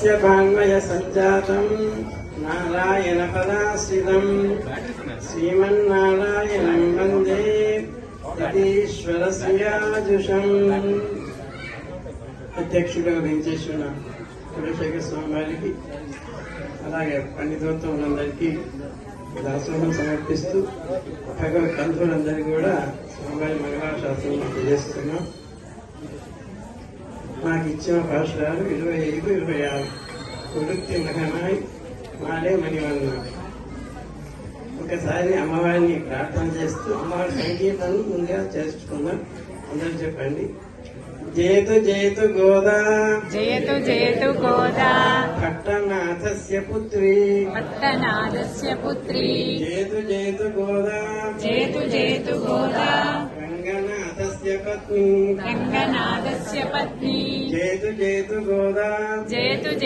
तस्य भान्मय सञ्जातं नारायण पदाश्रितं श्रीमन्नारायणं वन्दे यतीश्वर श्रियाजुषम् అధ్యక్షుడిగా వెంచేసిన చంద్రశేఖర స్వామి వారికి అలాగే పండితోత్తములందరికీ దాసోహం సమర్పిస్తూ భగవత్ బంధువులందరికీ కూడా స్వామివారి మంగళాశాసనం తెలియజేస్తున్నాం. నాకు ఇచ్చిన భాషలు 25-26 కొడుక్తి మగనాయ్ మాలే మణివన్న. ఒకసారి అమ్మవారిని ప్రార్థన చేస్తూ అమ్మవారి సంగీతాన్ని ముందుగా చేసుకుందాం. అందరూ చెప్పండి. జయతు జయతు గోదా జయతు జయతు గోదా పట్టనాథస్య పుత్రీ పట్టనాథస్య పుత్రీ జయతు జయతు గోదా జయతు జయతు గోదా రంగనాథస్య పత్ని రంగనాథస్య పత్ని జయతు జయతు గోదా జయతు